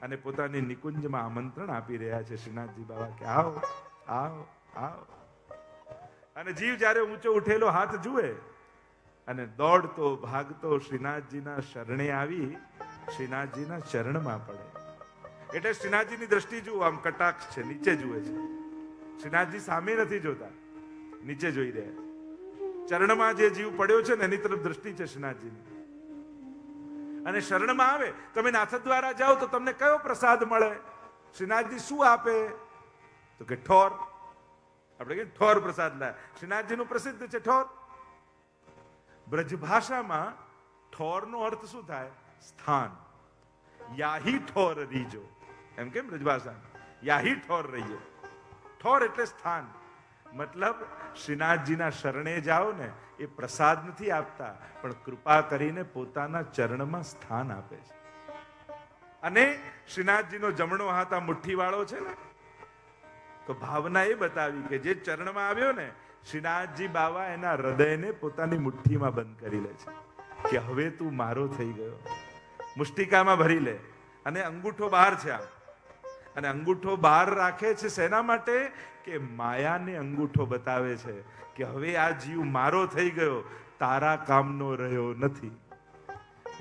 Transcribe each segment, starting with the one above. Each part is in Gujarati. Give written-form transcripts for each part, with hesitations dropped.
અને પોતાની નિકુંજમાં આમંત્રણ આપી રહ્યા છે શ્રીનાથજી બાબા કે આવો આવો આવો. અને જીવ જ્યારે ઊંચો ઉઠેલો હાથ જુએ અને દોડતો ભાગતો શ્રીનાથજીના શરણે આવી શ્રીનાથજીના ચરણમાં પડે. એટલે શ્રીનાથજીની દ્રષ્ટિ જુઓ, આમ કટાક્ષ છે, નીચે જુએ છે. શ્રીનાથજી સામે નથી જોતા, નીચે જોઈ રહ્યા. ચરણમાં જે જીવ પડ્યો છે ને એની તરફ દ્રષ્ટિ છે શ્રીનાથજીની. અને શરણમાં આવે. તમે નાથદ્વારા જાઓ તો તમને કયો પ્રસાદ મળે? શ્રીનાથજી શું આપે? તો કે ઠોર. આપણે કે ઠોર પ્રસાદ લાય. શ્રીનાથજીનું પ્રસિદ્ધ છે ઠોર. બ્રજ ભાષામાં ઠોરનો અર્થ શું થાય? સ્થાન. યાહી ઠોર રીજો, એમ કેમ બ્રજ ભાષામાં યાહી ઠોર રહીજો. ઠોર એટલે સ્થાન. મતલબ શ્રીનાથજીના શરણે જાઓ ને એ પ્રસાદ નથી આપતા, પણ કૃપા કરીને પોતાના ચરણમાં સ્થાન આપે છે. અને શ્રીનાથજીનો જમણો હાથ આ મુઠ્ઠીવાળો છે ને, તો ભાવના એ બતાવી કે જે ચરણમાં આવ્યો ને, શ્રીનાથજી બાવા એના હૃદયને પોતાની મુઠ્ઠીમાં બંધ કરી લે છે કે હવે તું મારો થઈ ગયો. મુષ્ટિકામાં ભરી લે અને અંગૂઠો બહાર છે આમ. અને અંગૂઠો બહાર રાખે છે શેના માટે? કે માયાને અંગૂઠો બતાવે છે કે હવે આ જીવ મારો થઈ ગયો, તારા કામનો રહ્યો નથી.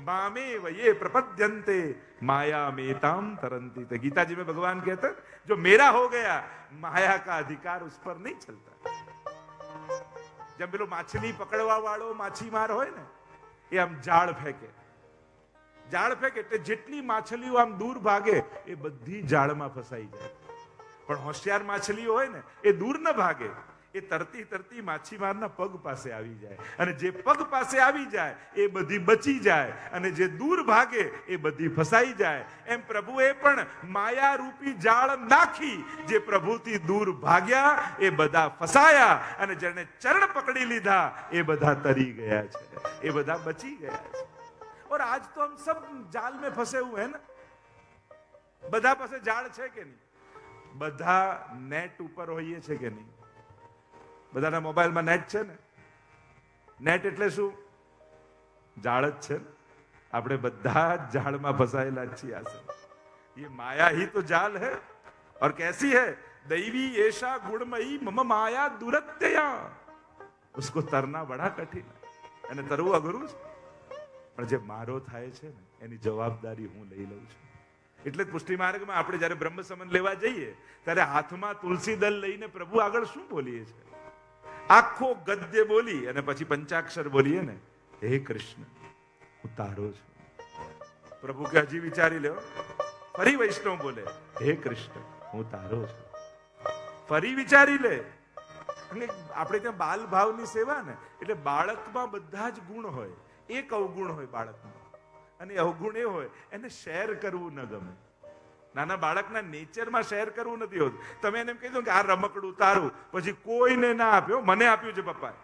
मामे वये प्रपद्यन्ते माया मेताम तरंती. तो गीता जी में भगवान कहते जो मेरा हो गया माया का अधिकार उस पर नहीं चलता. जब પેલો માછલી પકડવા વાળો માછીમાર હોય ને, એ આમ જાળ ફેંકે. જાળ ફેંકે એટલે જેટલી માછલીઓ આમ દૂર ભાગે એ બધી જાળમાં ફસાઈ જાય. પણ હોશિયાર માછલીઓ હોય ને એ દૂર ન ભાગે, એ તરતી તરતી માછીમારના પગ પાસે આવી જાય. અને જે પગ પાસે આવી જાય એ બધી બચી જાય, અને જે દૂર ભાગે એ બધી ફસાઈ જાય. એમ પ્રભુએ પણ માયા રૂપી જાળ નાખી. જે પ્રભુથી દૂર ભાગ્યા એ બધા ફસાયા, અને જેને ચરણ પકડી લીધા એ બધા તરી ગયા છે, એ બધા બચી ગયા છે. और आज तो हम सब जाल में फंसे हुए हैं ना. બધા પાસે જાળ છે કે નહીં? બધા નેટ ઉપર હોઈએ છે કે નહીં? બધાના મોબાઈલમાં નેટ છે ને. નેટ એટલે શું? જાળ જ છે ને. આપણે બધા જ જાળમાં ફસાયેલા છીએ. ये माया ही तो जाल है. और कैसी है? दैवी ऐसा गुणमयी मम माया दुरत्यया. उसको तरना बड़ा कठिन है, અને તરવું અઘરું છે. પણ જે મારો થાય છે ને એની જવાબદારી હું લઈ લઉં છું. એટલે જ પુષ્ટિ માર્ગમાં આપણે જયારે બ્રહ્મ સંબંધ લેવા જઈએ ત્યારે હાથમાં તુલસી દલ લઈને પ્રભુ આગળ શું બોલીએ છીએ? આખો ગદ્ય બોલી અને પછી પંચાક્ષર બોલીએ ને, હે કૃષ્ણ હું તારો છું. પ્રભુ કે હજી વિચારી લ્યો. ફરી વૈષ્ણવ બોલે, હે કૃષ્ણ હું તારો છું. ફરી વિચારી લે. આપણે ત્યાં બાલ ભાવની સેવા ને, એટલે બાળકમાં બધા જ ગુણ હોય, એક અવગુણ હોય બાળકમાં, અને અવગુણ એ હોય એને શેર કરવું ન ગમે. નાના બાળકના નેચરમાં શેર કરવું નથી હોતું. તમે એને એમ કહી દો કે આ રમકડું તારું, પછી કોઈને ના આપ્યો, મને આપ્યું છે પપ્પાએ,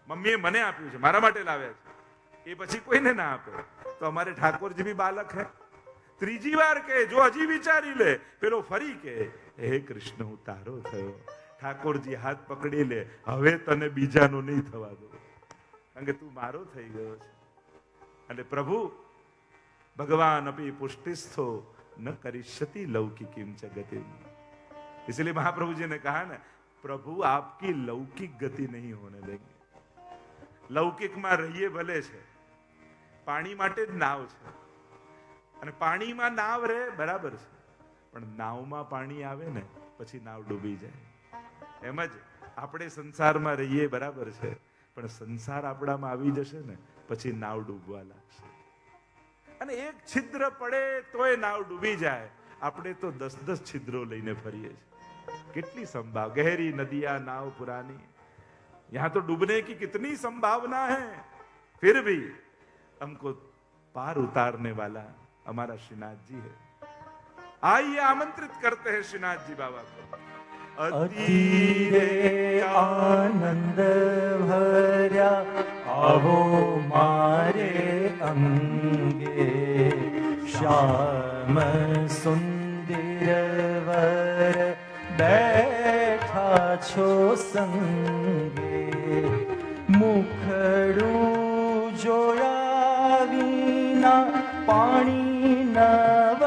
મમ્મીએ મને આપ્યું છે, મારા માટે લાવ્યા છે, એ પછી કોઈને ના આપે. તો અમારે ઠાકોરજી બી બાલક હે. ત્રીજી વાર કહે, જો હજી વિચારી લે, પેલો ફરી કહે, હે કૃષ્ણ હું તારો થયો. ઠાકોરજી હાથ પકડી લે, હવે તને બીજાનું નહીં થવા દો, કારણ કે તું મારો થઈ ગયો છે. અને પ્રભુ भगवान अपि पुष्टिस्थो न करिष्यति लौकिकीम च गति. इसलिए महाप्रभु जी ने कहा ना, प्रभु आपकी लौकिक गति नहीं होने देंगे. લૌકિકમાં રહીએ ભલે છે, પાણી માટે જ નાવ છે, અને પાણીમાં નાવ રહે બરાબર છે, પણ નાવમાં પાણી આવે ને પછી નાવ ડૂબી જાય. એમ જ આપણે સંસારમાં રહીએ બરાબર છે, પણ સંસાર આપણામાં આવી જશે ને પછી નાવ ડૂબવા લાગશે. અને એક છિદ્ર પડે તોય નાવ ડૂબી જાય. આપણે તો 10-10 છિદ્રો લઈને ફરીએ છીએ. કેટલી સંભાવ, ગહેરી નદિયા નાવ પુરાની, यहाँ तो डूबने की कितनी संभावना है, फिर भी हमको पार उतारने वाला हमारा श्रीनाथ जी है. आइए आमंत्रित करते हैं श्रीनाथ जी बाबा को. अतीरे आनंद भर्या आवो मारे अंगे, श्याम सुंदर वर बैठा છો સંગે, મુખડું જોયા વિના પાણી નવ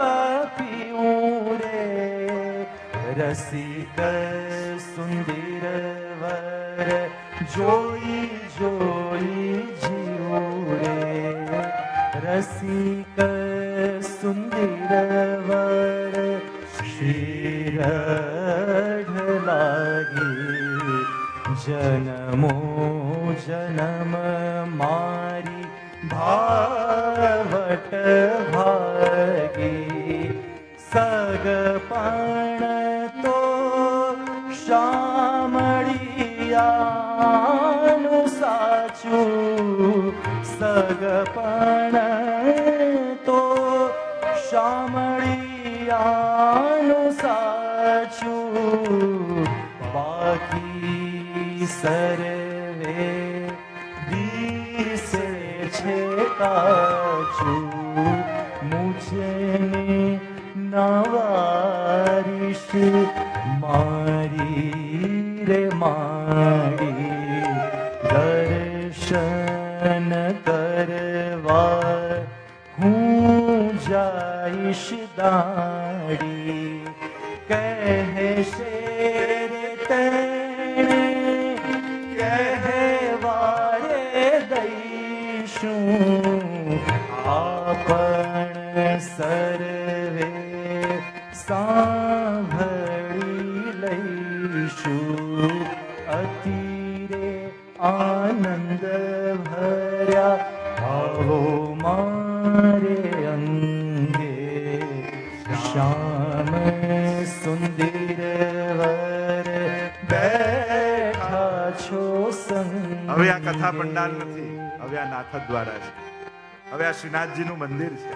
પી રસિક સુંદર વર જોઈ જોઈ જીવું રે રસિક સુંદર વર શિરઢ લાગી જન્મો જન્મ મારી ભાવટ ભાગી સગપણ તો શામળિયાનું સાચું સગપણ તો શામળિયાનું સાચું બાકી સર્વે દિશે છે કાચું મુજને નવારીશ મારી રે માડી દર્શન કરવા હું જઈશ દાડી કહેશે રે તેણે કહેવારે દઈશું આપણ સર્વે સાંભળી લઈશું અતિરે આનંદ ભર્યા આવો મારે અંગે શ્યામ સુંદર વર બેઠા છો સંગે. હવે આ કથા પંડાલ નથી, હવે આ નાથ દ્વારા છે, હવે આ શ્રીનાથજીનું મંદિર છે.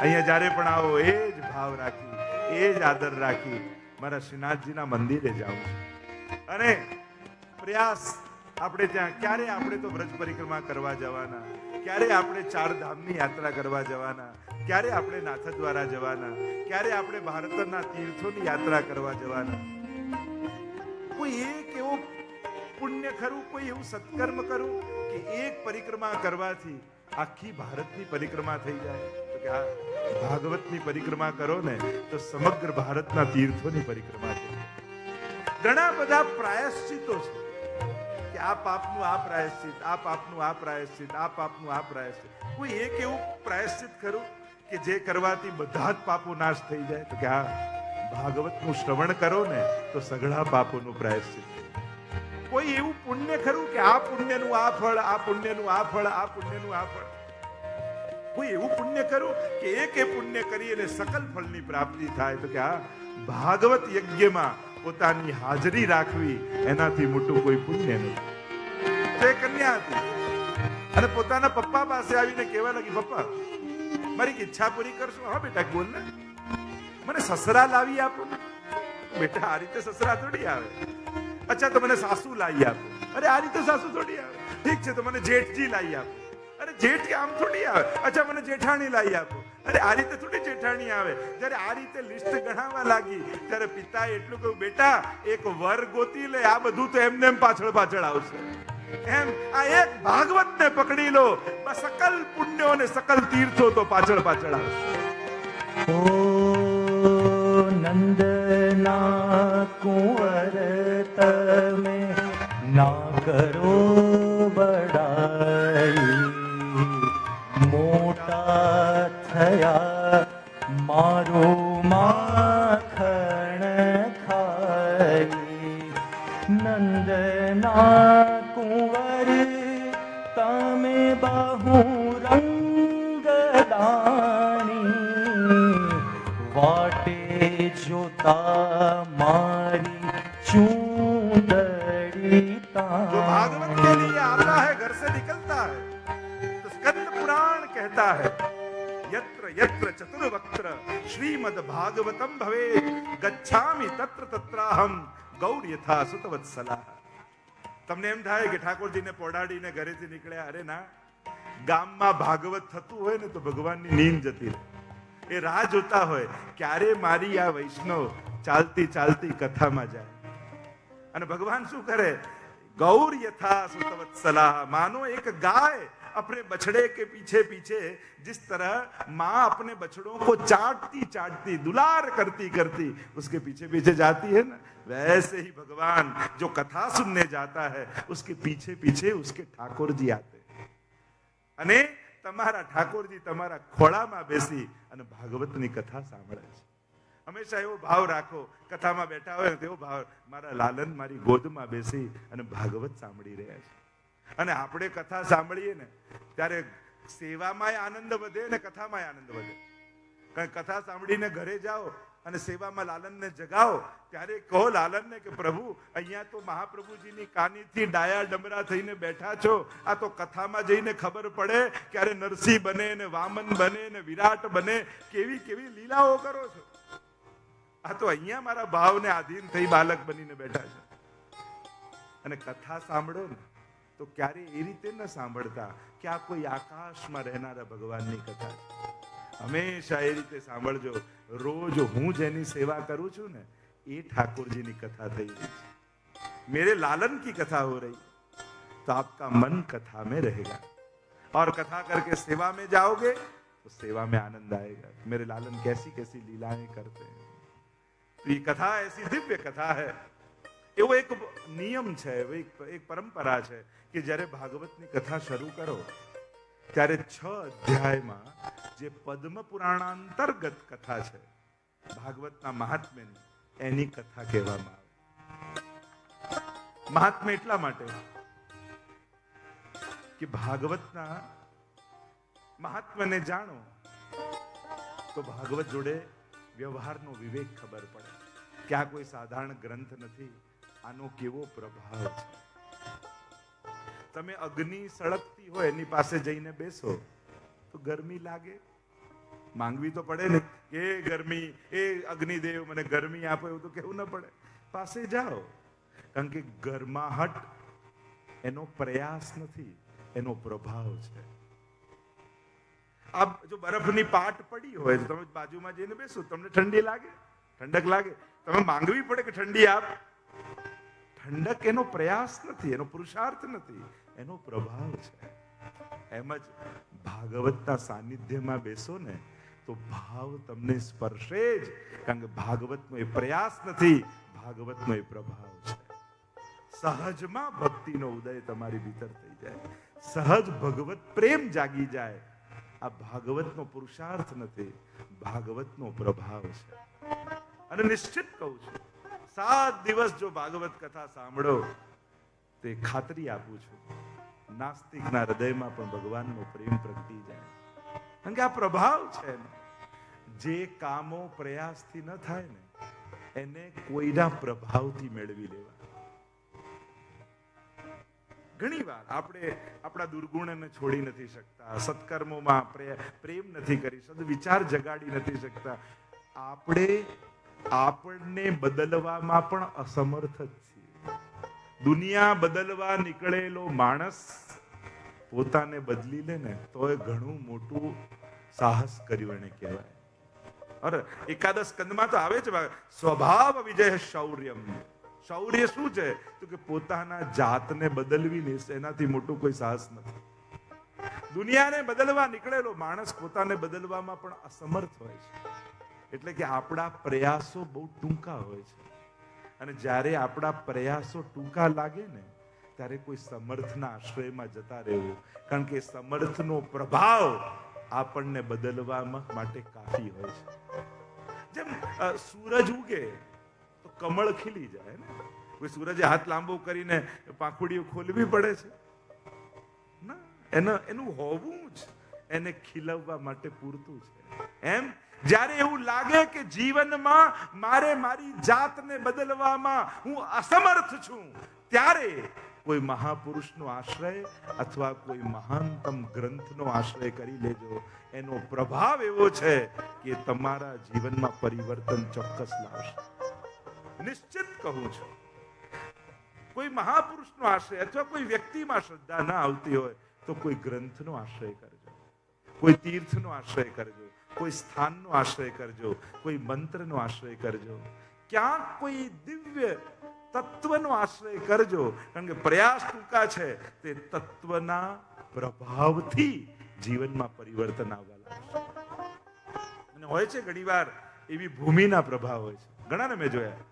અહીંયા જ્યારે પણ આવો એ જ ભાવ રાખી, એ જ આદર રાખી મારા શ્રીનાથજીના મંદિરે જાઉં છું. અને પ્રયાસ આપણે ત્યાં ક્યારે આપણે તો વ્રજ પરિક્રમા કરવા જવાના, ક્યારે આપણે ચાર ધામની યાત્રા કરવા જવાના, ક્યારે આપણે નાથ દ્વારા જવાના, ક્યારે આપણે ભારતના તીર્થોની યાત્રા કરવા જવાના. કોઈ એક એવો પુણ્ય ખરું, કોઈ એવું સત્કર્મ કરું કે એક પરિક્રમા કરવાથી આખી ભારતની પરિક્રમા થઈ જાય. તો કે આ ભાગવતની પરિક્રમા કરો ને તો સમગ્ર ભારતના તીર્થોની પરિક્રમા થઈ જાય. ઘણા બધા પ્રાયશ્ચિતો છે કે આ પાપનું આ પ્રાયશ્ચિત, આ પાપનું આ પ્રાયશ્ચિત, આ પાપનું આ પ્રાયશ્ચિત. કોઈ એક એવું પ્રાયશ્ચિત ખરું કે જે કરવાથી બધા જ પાપો નાશ થઈ જાય. તો કે આ ભાગવતનું શ્રવણ કરો ને તો સઘળા પાપોનું પ્રાયશ્ચિત. કોઈ એવું પુણ્ય ખરું કે આ પુણ્યનું આ ફળ, આ પુણ્યનું આ ફળ, આ પુણ્યનું આ ફળ. કોઈ એવું પુણ્ય ખરું કે એક પુણ્ય કરી અને સકલ ફળની પ્રાપ્તિ થાય. તો કે આ ભાગવત યજ્ઞમાં પોતાની હાજરી રાખવી એનાથી મોટું કોઈ પુણ્ય નથી. તે કન્યા હતી અને પોતાના પપ્પા પાસે આવીને કહેવા લાગી, પપ્પા મારી ઈચ્છા પૂરી કરશો? હા બેટા બોલ ને, મને સસરા લાવી આપો ને. બેટા આ રીતે સસરા થોડી આવે. અચ્છા તો મને સાસુ લાવી આપો. અરે આ રીતે સાસુ થોડી આવે. ઠીક છે તો મને જેઠજી લાવી આપો. અરે જેઠ આમ થોડી આવે. અચ્છા મને જેઠાણી લાવી આપો. અરે આ રીતે થોડી જેઠાણી આવે. જ્યારે આ રીતે લિસ્ટ ગણાવવા લાગી ત્યારે પિતાએ એટલું કહ્યું, બેટા એક વર ગોતી લે, આ બધું તો એમને એમ પાછળ પાછળ આવશે. એમ આ એક ભાગવતને પકડી લો, સકલ પુણ્યો અને સકલ તીર્થો તો પાછળ પાછળ આવશે. ઓ નંદના કુંવર તમે ના કરો બડાઈ, મોટા થયા મારું માખણ ખાઈ. નંદના કુંવર તમે બહુ રંગદાની, વાટે જોતા મારી ચૂંદડી जो भागवत के लिए आता है घर से निकलता है तो स्कंद पुराण कहता है, यत्र यत्र चतुर्वक्त्र श्रीमद् भागवतम भवे गच्छामि तत्र तत्राहम गौर यथा सुतवत्सला. તમને એમ થાય કે ઠાકોરજીને પોડાડીને ઘરેથી નીકળ્યા. અરે ના, ગામમાં ભાગવત થતું હોય ને તો ભગવાનની નીંદ જતી રહે. એ રાહ જોતા હોય ક્યારે મારી આ વૈષ્ણવ ચાલતી ચાલતી કથામાં જાય. અને ભગવાન શું કરે? ગૌર યથા સુતવત્સલા, માનો એક ગાય अपने बछड़े के पीछे पीछे जिस तरह माँ अपने बछड़ों को चाटती चाटती दुलार करती करती उसके पीछे पीछे जाती है ना, वैसे ही भगवान जो कथा सुनने जाता है उसके पीछे पीछे उसके ठाकुर जी आते हैं। अने તમારા ઠાકોરજી તમારા ખોળામાં બેસી અને ભાગવતની કથા સાંભળે છે। હંમેશા એવો ભાવ રાખો, કથામાં બેઠા હોય તેવો ભાવ, મારા લાલન મારી ગોદમાં બેસી અને ભાગવત સાંભળી રહ્યા છે। અને આપણે કથા સાંભળીએ ને ત્યારે સેવામાં આનંદ વધે ને કથામાં આનંદ વધે। કારણ કથા સાંભળીને ઘરે જાઓ અને સેવામાં લાલનને જગાવો ત્યારે કહો લાલનને કે પ્રભુ અહીંયા તો મહાપ્રભુજીની કાનીથી ડાયા ડમરા થઈને બેઠા છો, આ તો કથામાં જઈને ખબર પડે ક્યારે નરસિંહ બને ને વામન બને ને વિરાટ બને, કેવી કેવી લીલાઓ કરો છો। આ તો અહીંયા મારા ભાવને આધીન થઈ બાલક બનીને બેઠા છે। અને કથા સાંભળો ને તો ક્યારે એ રીતે ન સાંભળતા કે આ કોઈ આકાશમાં રહેનારા ભગવાનની કથા છે। હંમેશા એ રીતે સાંભળજો, રોજ હું જેની સેવા કરું છું ને એ ઠાकुरजीની કથા થઈ રહી છે, मेरे लालन की कथा हो रही, तो आपका मन कथा में रहेगा और कथा करके सेवा में जाओगे तो सेवा में आनंद आएगा। मेरे लालन कैसी कैसी लीलाएं करते हैं। तो ये कथा ऐसी दिव्य कथा है, એવો એક નિયમ છે, એક પરંપરા છે કે જ્યારે ભાગવતની કથા શરૂ કરો ત્યારે 6 અધ્યાયમાં જે પદ્મ પુરાણાંતર્ગત કથા છે ભાગવતના મહાત્મ્યની, એની કથા કહેવામાં આવે। મહાત્મ્ય એટલા માટે કે ભાગવતના મહાત્મ્યને જાણો તો ભાગવત જોડે વ્યવહારનો વિવેક ખબર પડે કે આ કોઈ સાધારણ ગ્રંથ નથી, આનો કેવો પ્રભાવ છે। તમે અગ્નિ સળગતી હોય એની પાસે જઈને બેસો તો ગરમી લાગે, માંગવી તો પડે ને કે ગરમી, એ અગ્નિદેવ મને ગરમી આપો, એવું તો કેવું ન પડે, પાસે જાઓ। કારણ કે ગરમાહટ એનો પ્રયાસ નથી, એનો પ્રભાવ છે। આ જો બરફની પાટ પડી હોય તો તમે બાજુમાં જઈને બેસો, તમને ઠંડી લાગે, ઠંડક લાગે, તમે માંગવી પડે કે ઠંડી આપ। ઠંડક એનો પ્રયાસ નથી, એનો પુરુષાર્થ નથી, એનો પ્રભાવ છે। એમ જ ભાગવતના સાનિધ્યમાં બેસો ને તો ભાવ તમને સ્પર્શે જ, કારણ કે ભાગવતનો એ પ્રયાસ નથી, ભાગવતનો એ પ્રભાવ છે। સહજમાં ભક્તિનો ઉદય તમારી ભીતર થઈ જાય, સહજ ભગવત પ્રેમ જાગી જાય। આ ભાગવતનો પુરુષાર્થ નથી, ભાગવતનો પ્રભાવ છે। અને નિશ્ચિત કહું છું, 7 દિવસ જો ભાગવત કથા સાંભળો તો એ ખાતરી આપું છું નાસ્તિકના હૃદયમાં પણ ભગવાનનો પ્રેમ પ્રગટી જાય। કારણ કે આ પ્રભાવ છે ને, જે કામો પ્રયાસથી ન થાય ને એને કોઈના પ્રભાવથી મેળવી લેવા। ઘણી વાર આપણે આપણા દુર્ગુણને છોડી નથી શકતા, સત્કર્મોમાં પ્રેમ નથી કરી, સદવિચાર જગાડી નથી શકતા, આપણને બદલવામાં પણ અસમર્થ જ છીએ। દુનિયા બદલવા નીકળેલો માણસ પોતાને બદલી લે ને તો એ ઘણું મોટું સાહસ કર્યું એને કહેવાય। અરે એકાદશ સ્કંદમાં તો આવે છે સ્વભાવ વિજય શૌર્યમ। શૌર્ય શું છે તો કે પોતાના જાતને બદલવી નહીં, એનાથી મોટું કોઈ સાહસ નથી। દુનિયાને બદલવા નીકળેલો માણસ પોતાને બદલવામાં પણ અસમર્થ હોય છે। એટલે કે આપણા પ્રયાસો બહુ ટૂંકા હોય છે, અને જ્યારે આપણા પ્રયાસો ટૂંકા લાગે ને ત્યારે કોઈ સમર્થના આશ્રયમાં જતા રહેવું, કારણ કે સમર્થનો પ્રભાવ આપણને બદલવામાં માટે કાફી હોય છે। જેમ સૂરજ ઉગે તો કમળ ખીલી જાય ને, કોઈ સૂરજે હાથ લાંબો કરીને પાંખુડીઓ ખોલવી પડે છે ના, એનું હોવું જ એને ખીલવવા માટે પૂરતું છે। એમ જ્યારે એવું લાગે કે જીવનમાં મારે મારી જાતને બદલવામાં હું અસમર્થ છું, ત્યારે કોઈ મહાપુરુષનો આશ્રય અથવા કોઈ મહાનતમ ગ્રંથનો આશ્રય કરી લેજો। એનો પ્રભાવ એવો છે કે તમારા જીવનમાં પરિવર્તન ચોક્કસ લાવશે। નિશ્ચિત કહું છું, કોઈ મહાપુરુષનો આશ્રય અથવા કોઈ વ્યક્તિમાં શ્રદ્ધા ના આવતી હોય તો કોઈ ગ્રંથનો આશ્રય કરજો, કોઈ તીર્થનો આશ્રય કરજો, કોઈ સ્થાનનો આશ્રય કરજો, કોઈ મંત્રનો આશ્રય કરજો। ક્યાંક કોઈ દિવ્ય તત્વનો આશ્રય કરજો, કારણ કે પ્રયાસ ટૂંકા છે. તે તત્વના પ્રભાવથી જીવનમાં પરિવર્તન આવવા લાગશે. અને હોય છે ઘણીવાર એવી ભૂમિના પ્રભાવ હોય છે. ઘણાને મેં જોયા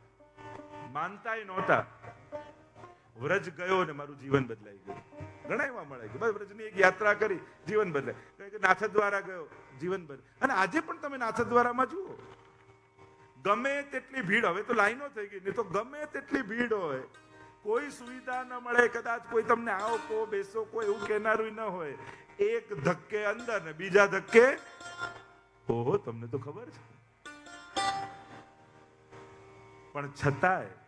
માનતાય નહોતા, વ્રજ ગયો ને મારું જીવન બદલાઈ ગયું. ઘણા એવા મળે કે ભાઈ વ્રજની એક યાત્રા કરી, જીવન બદલાય. કે નાથદ્વારા ગયો, જીવન બદલાય. અને આજે પણ તમે નાથદ્વારામાં જુઓ, ગમે તેટલી ભીડ, હવે તો લાઈનો થઈ ગઈ, નહીં તો ગમે તેટલી ભીડ હોય, કોઈ સુવિધા ન મળે, કદાચ કોઈ તમને આવો કો બેસો કોઈ એવું કહેનારું ન હોય, એક ધક્કે અંદર ને બીજા ધક્કે, ઓહો તમને તો ખબર છે. પણ છતાંય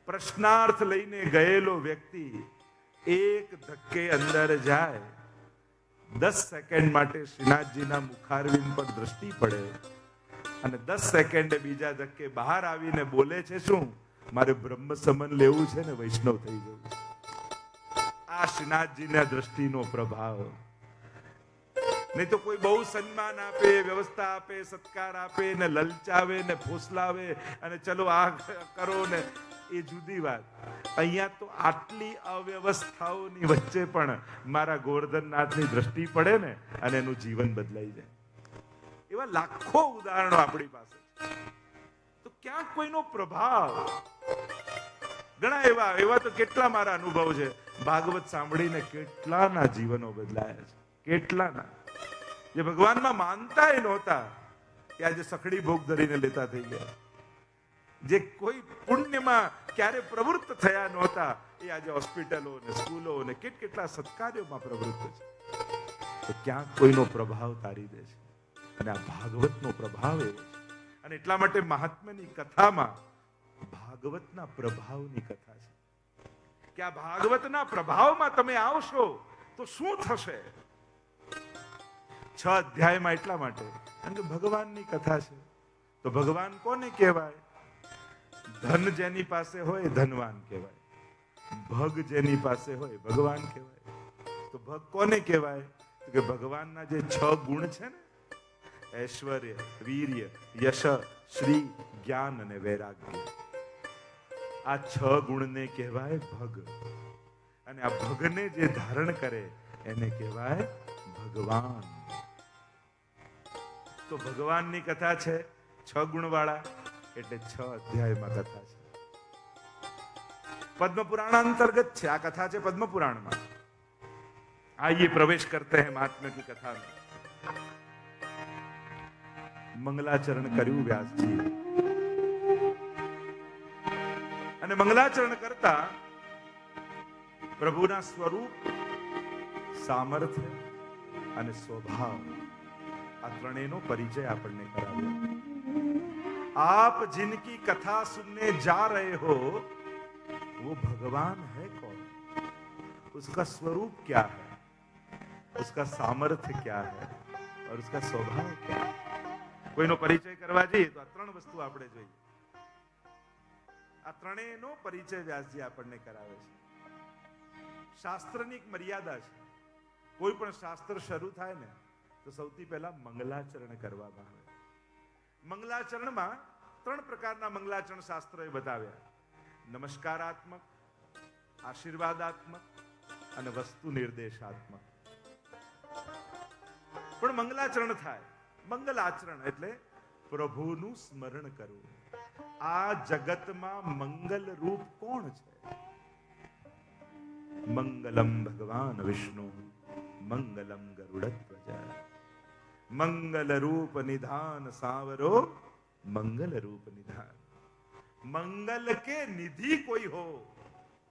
પ્રશ્નાર્થ લઈને ગયેલો વ્યક્તિ એક ધક્કે અંદર જાય, 10 સેકન્ડ માટે શ્રીનાથજીના મુખારવિંદ પર દ્રષ્ટિ પડે અને 10 સેકન્ડે બીજા ધક્કે બહાર આવીને બોલે છે, શું મારે બ્રહ્મ સમન લેવું છે ને વૈષ્ણવ થઈ જવું છે. આ શ્રીનાથજીના દ્રષ્ટિનો પ્રભાવ. નહીં તો કોઈ બહુ સન્માન આપે, વ્યવસ્થા આપે, સત્કાર આપે ને લલચાવે ને ફોસલાવે અને ચલો આ કરો ને, એ જુદી વાત. અહીંયા તો આટલી અવ્યવસ્થાઓની વચ્ચે પણ મારા ગોવર્ધનનાથની દ્રષ્ટિ પડે ને અને એનું જીવન બદલાઈ જાય. એવા લાખો ઉદાહરણો આપણી પાસે. તો ક્યાંક કોઈનો પ્રભાવ. ઘણા એવા તો કેટલા મારા અનુભવ છે. ભાગવત સાંભળીને કેટલાના જીવનો બદલાયા છે, કેટલાના. જે ભગવાનમાં માનતા નહોતા એ આજે સખડી ભોગ ધરીને લેતા થઈ ગયા. જે કોઈ પુણ્યમાં ક્યારે પ્રવૃત્ત થયા નહોતા એ આજે હોસ્પિટલો ને સ્કૂલો ને કેટલા સત્કાર્યોમાં પ્રવૃત્ત છે. તો ક્યાંક કોઈનો પ્રભાવ તારી દે છે. અને આ ભાગવતનો પ્રભાવ એવો છે. અને એટલા માટે મહાત્માની કથામાં ભાગવતના પ્રભાવની કથા છે કે આ ભાગવતના પ્રભાવમાં તમે આવશો તો શું થશે. 6 અધ્યાયમાં એટલા માટે, કારણ કે ભગવાનની કથા છે. તો ભગવાન કોને કહેવાય? ધન જેની પાસે હોય ધનવાન કહેવાય, ભગ જેની પાસે હોય ભગવાન કહેવાય. તો ભગ કોને કહેવાય? તો કે ભગવાનના જે 6 ગુણ છે ને, ઐશ્વર્ય, વીર્ય, યશ, શ્રી, જ્ઞાન અને વૈરાગ્ય, આ 6 ગુણને કહેવાય ભગ. અને આ ભગને જે ધારણ કરે એને કહેવાય ભગવાન. તો ભગવાનની કથા છે 6 ગુણવાળા, એટલે 6 અધ્યાયમાં કથા છે. પદ્મ પુરાણ અંતર્ગત છે આ કથા છે. પદ્મ પુરાણમાં आइए प्रवेश करते हैं महात्मा की कथा में. મંગલાચરણ કર્યું વ્યાસજી, અને મંગલાચરણ કરતા પ્રભુના સ્વરૂપ, સામર્થ્ય અને સ્વભાવ આ ત્રણેયનો પરિચય આપણને કરાવ્યો. आप जिनकी कथा सुनने जा रहे हो वो भगवान है कौन, उसका स्वरूप क्या है, उसका सामर्थ्य क्या है और उसका स्वभाव क्या है. કોઈનો પરિચય કરવા જઈએ તો આ 3 વસ્તુ આપણે જોઈએ. આ ત્રણેયનો પરિચય વ્યાસજી આપણને કરાવે છે. શાસ્ત્રની એક મર્યાદા છે. કોઈ પણ શાસ્ત્ર શરૂ થાય ને તો સૌથી પહેલા મંગલાચરણ કરવામાં આવે. મંગલાચરણમાં 3 પ્રકારના મંગલાચરણ શાસ્ત્રોએ બતાવ્યા: નમસ્કારાત્મક, આશીર્વાદાત્મક અને વસ્તુ નિર્દેશાત્મક. પણ મંગલાચરણ થાય, મંગલ આચરણ એટલે પ્રભુનું સ્મરણ કરવું. આ જગતમાં મંગલ રૂપ કોણ છે? મંગલમ ભગવાન વિષ્ણુ, મંગલમ ગરુડધ્વજ, મંગલ રૂપ નિધાન સાવરો, મંગલ રૂપ નિધાન. મંગલ કે નિધિ કોઈ હો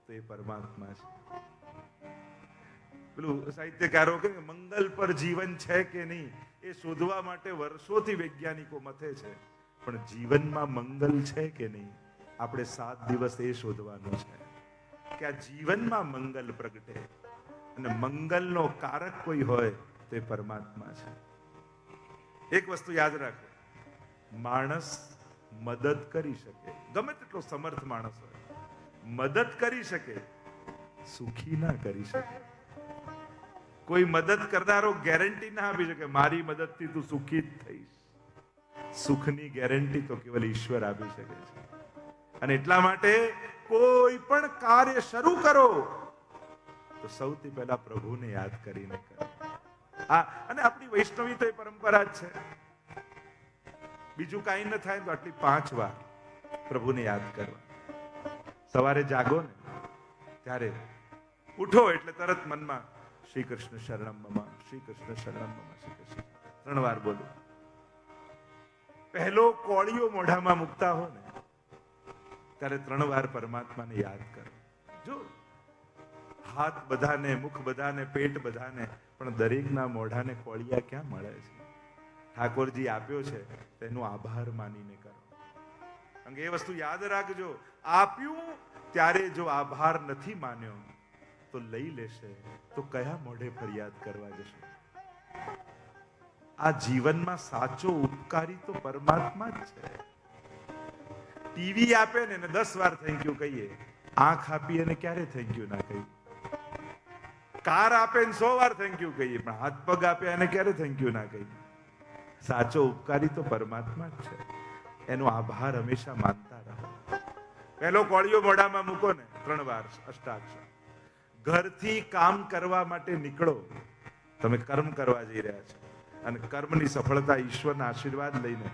તો એ પરમાત્મા છે. પેલું સાહિત્યકારો કે મંગલ પર જીવન છે કે નહીં એ શોધવા માટે વર્ષોથી વૈજ્ઞાનિકો મથે છે, પણ જીવનમાં મંગલ છે કે નહીં આપણે 7 દિવસ એ શોધવાનું છે કે આ જીવનમાં મંગલ પ્રગટે. અને મંગલનો કારક કોઈ હોય તો એ પરમાત્મા છે. એક વસ્તુ યાદ રાખો, માણસ મદદ કરી શકે, ગમે તેટલો સમર્થ માણસ હોય, મદદ કરી શકે, સુખી ના કરી શકે. કોઈ મદદ કરનારો ગેરંટી ના આપી શકે મારી મદદથી તું સુખી જ થઈશ. સુખની ગેરંટી તો કેવલ ઈશ્વર આપી શકે છે. અને એટલા માટે કોઈ પણ કાર્ય શરૂ કરો તો સૌથી પહેલા પ્રભુને યાદ કરીને કરો. અને આપણી વૈષ્ણવી તો એ પરંપરા જ છે. બીજું કાંઈ ન થાય તો આટલી 5 વાર પ્રભુને યાદ કરવા. સવારે જાગો ને ત્યારે ઉઠો એટલે તરત મનમાં શ્રી કૃષ્ણ શરણમ મમ, શ્રી કૃષ્ણ શરણમ મમ, શ્રી કૃષ્ણ 3 વાર બોલો. પહેલો કોળિયો મોઢામાં મૂકતા હો ને ત્યારે 3 વાર પરમાત્માને યાદ કરો. જો હાથ બધાને, મુખ બધાને, પેટ બધાને, પણ દરેકના મોઢાને કોળિયા ક્યાં મળે છે? ઠાકોરજી આપ્યો છે તેનો આભાર માનીને કરો. કારણ કે એ વસ્તુ યાદ રાખજો, આપ્યું ત્યારે જો આભાર નથી માન્યો તો લઈ લેશે તો કયા મોઢે ફરિયાદ કરવા જશે? આ જીવનમાં સાચો ઉપકારી તો પરમાત્મા જ છે. ટીવી આપે ને 10 વાર થેન્ક યુ કહીએ, આંખ આપી અને ક્યારે થેન્ક યુ ના કહીએ? કાર આપે ને 100 વાર થેન્ક યુ કહીએ, પણ હાથ પગ આપે અને ક્યારે થેન્ક યુ ના કહીએ? સાચો ઉપકારી તો પરમાત્મા જ છે. એનો આભાર હંમેશા માનતા રહો. પહેલો કોળિયો મોઢામાં મૂકો ને 3 વાર અષ્ટાક્ષર. ઘરથી કામ કરવા માટે નીકળો, તમે કર્મ કરવા જઈ રહ્યા છો અને કર્મની સફળતા ઈશ્વરના આશીર્વાદ લઈને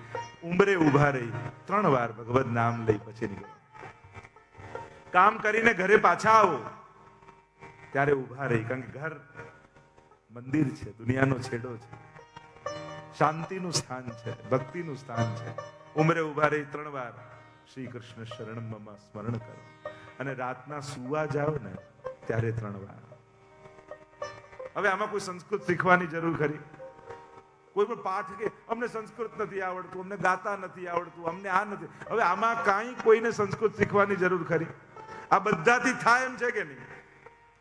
ઉંબરે ઉભા રહી 3 વાર ભગવદ નામ લઈ પછી નીકળો. કામ કરીને ઘરે પાછા આવો ત્યારે ઉભા રહી, કારણ કે ઘર મંદિર છે, દુનિયાનો છેડો છે, શાંતિનું સ્થાન છે, ભક્તિનું સ્થાન છે. ઉંમરે ઉભા રહી 3 વાર શ્રી કૃષ્ણ શરણમ મમ સ્મરણ કરો. અને રાતના સુવા જાઓ ને ત્યારે 3 વાર. હવે આમાં કોઈ સંસ્કૃત શીખવાની જરૂર ખરી? કોઈ પણ પાઠ કે અમને સંસ્કૃત નથી આવડતું, અમને ગાતા નથી આવડતું, અમને આ નથી, હવે આમાં કાંઈ કોઈને સંસ્કૃત શીખવાની જરૂર ખરી? આ બધાથી થાય એમ છે કે નહીં?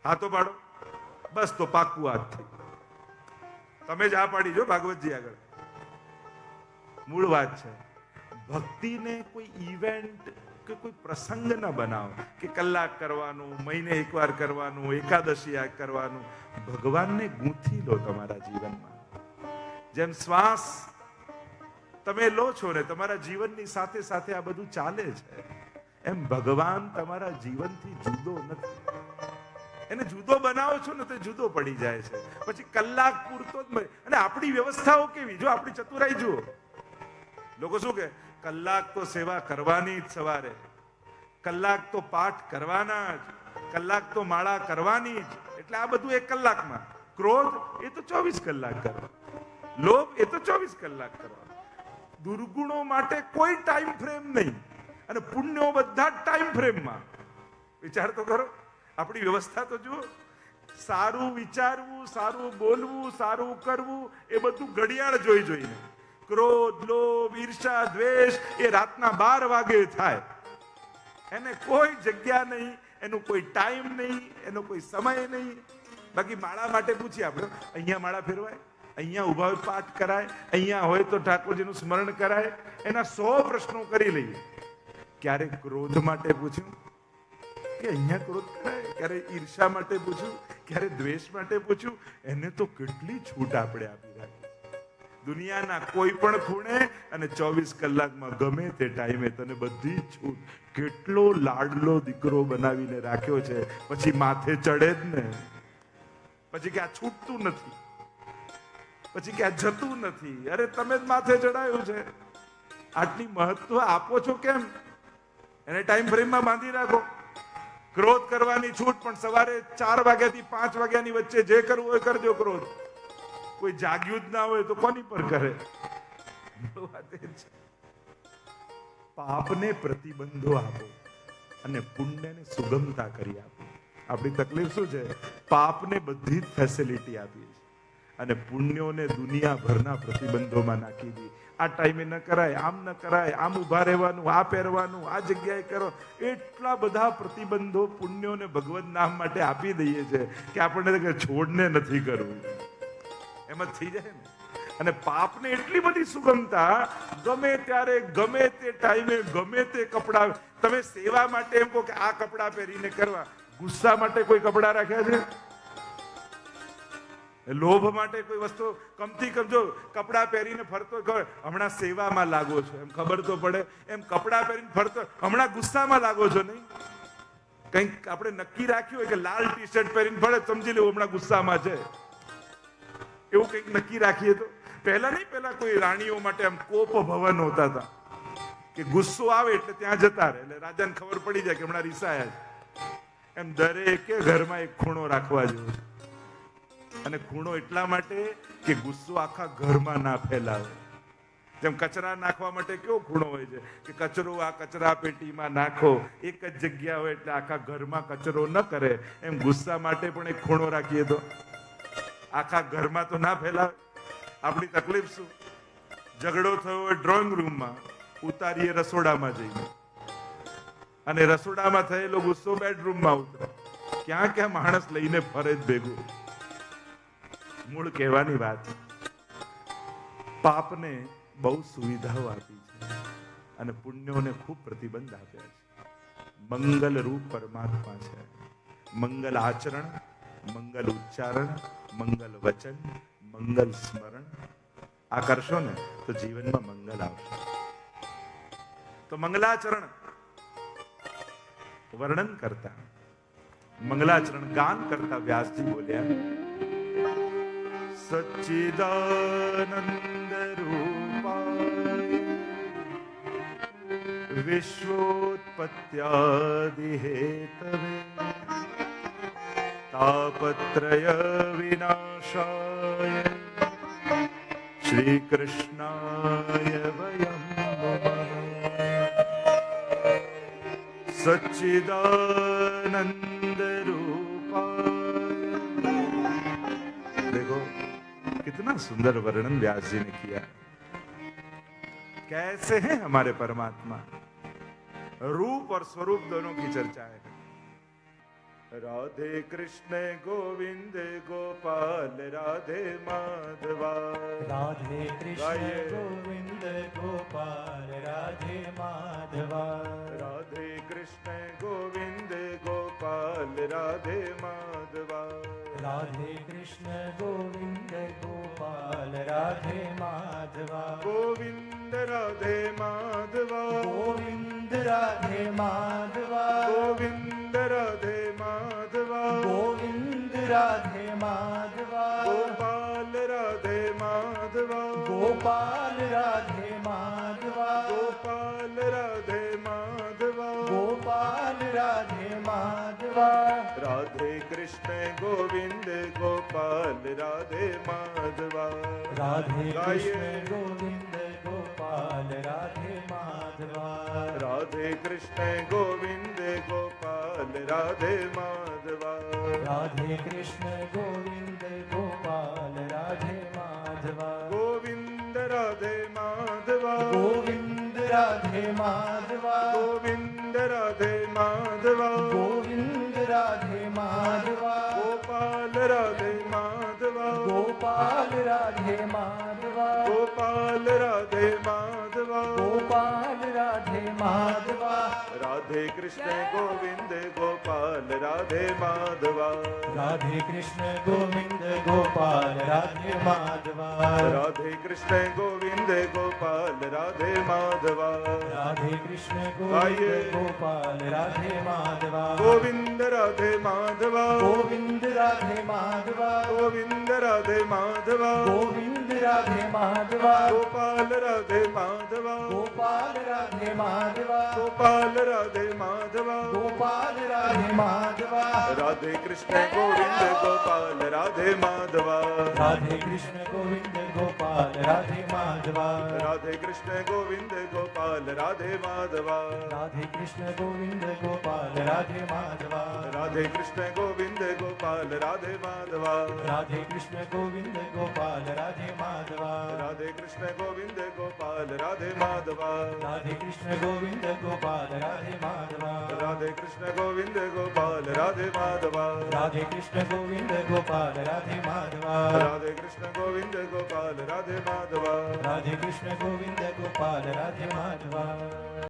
હાથો પાડો. બસ તો પાક્કું હાથથી. તમે જ આ પાડી જો ભાગવતજી આગળ. મૂળ વાત છે, ભક્તિને કોઈ ઇવેન્ટ કે કોઈ પ્રસંગ ન બનાવો કે કલાક કરવાનું, મહિને 1 વાર કરવાનું, એકાદશી કરવાનું. ભગવાનને ગૂંથી લો તમારા જીવનમાં. જેમ શ્વાસ તમે લો છો ને તમારા જીવનની સાથે સાથે આ બધું ચાલે છે, એમ ભગવાન તમારા જીવનથી જુદો નથી. એને જુદો બનાવો છો ને તો જુદો પડી જાય છે. પછી કલાક પૂરતો જ. અને આપણી વ્યવસ્થાઓ કેવી, જો આપણી ચતુરાઈ જુઓ. લોકો શું કે કલાક તો સેવા કરવાની જ, સવારે કલાક તો પાઠ કરવાના જ, કલાક તો માળા કરવાની જ, એટલે આ બધું 1 કલાકમાં. ક્રોધ એ તો 24 કલાક કરવા, લોભ એ તો 24 કલાક કરવા. દુર્ગુણો માટે કોઈ ટાઈમ ફ્રેમ નહીં, અને પુણ્યો બધા ટાઈમ ફ્રેમમાં. વિચાર તો કરો, આપણી વ્યવસ્થા તો જુઓ. સારું વિચારવું, સારું બોલવું, સારું કરવું એ બધું ઘડિયાળ જોઈને. ક્રોધ, લોભ, ઈર્ષા, દ્વેષ એ રાતના 12 વાગે થાય. એને કોઈ જગ્યા નહીં, એનું કોઈ ટાઈમ નહીં, એનો કોઈ સમય નહીં. બાકી માળા માટે પૂછીએ આપણે, અહીંયા માળા ફેરવાય, અહીંયા ઉભા હોય પાઠ કરાય, અહીંયા હોય તો ઠાકોરજીનું સ્મરણ કરાય, એના 100 પ્રશ્નો કરી લઈએ. ક્યારે ક્રોધ માટે પૂછ્યું કે અહીંયા ક્રોધ કરાય? ક્યારે ઈર્ષા માટે પૂછ્યું? ક્યારે દ્વેષ માટે પૂછ્યું? એને તો કેટલી છૂટ આપણે આપી રાખી. દુનિયાના કોઈ પણ ખૂણે અને 24 કલાકમાં ગમે તે ટાઈમે તને બધી છૂટ. કેટલો લાડલો દીકરો બનાવીને રાખ્યો છે, પછી માથે ચડે જ ને. પછી કે આ છૂટતું નથી, પછી કે આ જતું નથી. અરે તમે જ માથે ચડાયું છે. આટલી મહત્વ આપો છો કેમ? એને ટાઈમ ફ્રેમમાં બાંધી રાખો. ક્રોધ કરવાની છૂટ, પણ સવારે 4 વાગ્યાથી 5 વાગ્યાની વચ્ચે જે કરવું હોય કરજો ક્રોધ. કોઈ જાગ્યું જ ના હોય તો કોની પર કરે? પાપને પ્રતિબંધો આપો અને પુણ્યને સુગમતા કરી આપો. આપણી તકલીફ શું છે? પાપને બધી જ ફેસિલિટી આપી છે અને પુણ્યોને દુનિયાભરના પ્રતિબંધોમાં નાખી દી. આ ટાઈમે ન કરાય, આમ ન કરાય, આમ ઉભા રહેવાનું, આ પહેરવાનું, આ જગ્યાએ કરો. એટલા બધા પ્રતિબંધો પુણ્યોને ભગવત નામ માટે આપી દઈએ છે કે આપણને છોડને નથી કરવું, એમ જ થઈ જાય ને. અને પાપને એટલી બધી સુગમતા, ગમે ત્યારે, ગમે તે ટાઈમે, ગમે તે કપડા. તમે સેવા માટે એમ કહો કે આ કપડા પહેરીને કરવા, ગુસ્સા માટે કોઈ કપડા રાખ્યા છે? લોભ માટે કોઈ વસ્તુ કમથી કમ જો કપડાં પહેરીને ફરતો હોય, હમણાં સેવામાં લાગો છો એમ ખબર તો પડે. એમ કપડાં પહેરીને ફરતો હોય, હમણાં ગુસ્સામાં લાગો છો નહીં. કંઈક આપણે નક્કી રાખ્યું હોય કે લાલ ટી શર્ટ પહેરીને ફરે, સમજી લેવું હમણાં ગુસ્સામાં છે. એવું કંઈક નક્કી રાખીએ તો પહેલા નહીં, પહેલા કોઈ રાણીઓ માટે આમ કોપ ભવન હોતા હતા કે ગુસ્સો આવે એટલે ત્યાં જતા રહે, એટલે રાજાને ખબર પડી જાય કે હમણાં રીસાયા છે. એમ દરેકે ઘરમાં એક ખૂણો રાખવા જેવો છે. અને ખૂણો એટલા માટે કે ગુસ્સો આખા ઘરમાં ના ફેલાવે. જેમ કચરા નાખવા માટે કેવો ખૂણો હોય છે કે કચરો આ કચરા પેટીમાં નાખો, એક જ જગ્યા હોય એટલે આખા ઘરમાં કચરો ન કરે. એમ ગુસ્સા માટે પણ એક ખૂણો રાખીએ તો આખા ઘરમાં તો ના ફેલાવે. આપણી તકલીફ શું? ઝઘડો થયો હોય ડ્રોઈંગ રૂમમાં, ઉતારીએ રસોડામાં જઈને, અને રસોડામાં થયેલો ગુસ્સો બેડરૂમમાં ઉતરે. ક્યાં ક્યાં માણસ લઈને ફરે જ ભેગું. મૂળ કહેવાની વાત, પાપને બહુ સુવિધાઓ આપી છે અને પુણ્યોને ખૂબ પ્રતિબંધ આપ્યા છે. મંગલ રૂપ પરમાત્મા છે. મંગલ આચરણ, મંગલ ઉચ્ચારણ, મંગલ વચન, મંગલ સ્મરણ આ કરશો ને તો જીવનમાં મંગલ આવશે. તો મંગલાચરણ વર્ણન કરતા, મંગલાચરણ ગાન કરતા વ્યાસજી બોલ્યા, સચ્ચિદાનંદ રૂપાય વિશ્વોત્પત્યાદિ હેતવે તાપત્રય વિનાશાય શ્રી કૃષ્ણાય વયમ નમઃ. સચ્ચિદાનંદ रूपाय. देखो कितना सुंदर वर्णन व्यास जी ने किया. कैसे हैं हमारे परमात्मा. रूप और स्वरूप दोनों की चर्चा है. राधे कृष्ण गोविंद गोपाल राधे माधवा. राधे कृष्ण गोविंद गोपाल राधे माधवा. राधे कृष्ण गोविंद गोपाल राधे माधवा. राधे कृष्ण गोविंद गोपाल राधे माधवा. गोविंद राधे माधवा. गोविंद राधे माधवा. गोविंद राधे माधवा. गोविंद राधे माधवा. गोपाल राधे माधवा. गोपाल राधे माधवा. गोपाल राधे माधवा. गोपाल राधे माधवा. राधे कृष्ण गोविंद गोपाल राधे माधवा. राधे कृष्ण गोविंद गोपाल राधे माधवा. राधे कृष्ण गोविंद गोपाल राधे माधवा. राधे कृष्ण गोविंद गोपाल राधे माधवा. गोविंद राधे माधवा. गोविंद राधे माधवा. गोविंद राधे माधवा. गोविंद राधे माधवा. गोपाल राधे माधवा. गोपाल राधे माधवा. गोपाल राधे माधवा. गोपाल राधे माधवा. राधे कृष्ण गोविंद गोपाल राधे माधवा. राधे कृष्ण गोविंद गोपाल राधे माधवा. राधे कृष्ण गोविंद गोपाल राधे माधवा. राधे कृष्ण गोविंद गोपाल राधे माधवा. गोविंद राधे माधवा. गोविंद राधे माधवा. गोविंद राधे माधवा. गोविंद राधे माधवा. गोपाल राधे माधवा. गोपाल राधे माधवा. गोपाल राधे माधवा. गोपाल राधे माधवा. राधे कृष्ण गोविंद गोपाल राधे माधवा. राधे कृष्ण गोविंद गोपाल राधे माधवा. राधे कृष्ण गोविंद गोपाल राधे माधवा. राधे कृष्ण गोविंद गोपाल राधे माधवा. राधे कृष्ण गोविंद गोपाल राधे माधवा. राधे कृष्ण गोविंद गोपाल राधे माधवा. राधे कृष्ण गोविंद गोपाल राधे माधवा. राधे कृष्ण गोविंद गोपाल राधे माधवा. राधे कृष्ण गोविंद गोपाल राधे माधवा. राधे कृष्ण गोविंद गोपाल राधे माधवा. राधे कृष्ण गोविंद गोपाल राधे माधवा. राधे कृष्ण गोविंद गोपाल राधे माधवा.